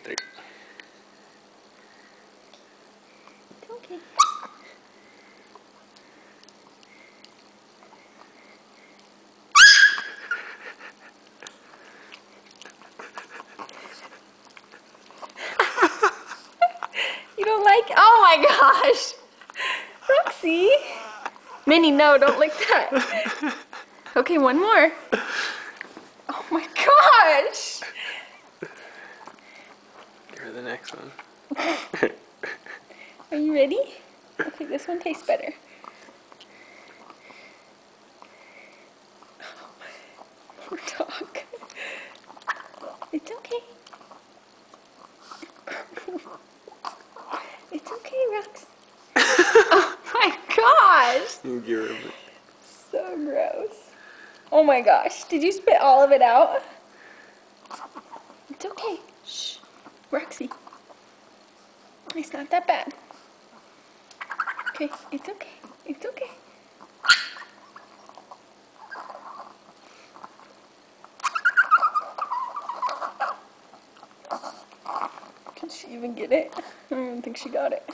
There. It's okay. You don't like? Oh my gosh! Roxy! Minnie, no, don't lick that. Okay, one more. Oh my gosh! Give her the next one. Are you ready? Okay, this one tastes better. Poor dog. It's okay. It's okay, Rox. Oh my gosh! You give her a So gross. Oh my gosh. Did you spit all of it out? It's okay. Shh. Roxy. It's not that bad. Okay, it's okay. It's okay. Can she even get it? I don't even think she got it.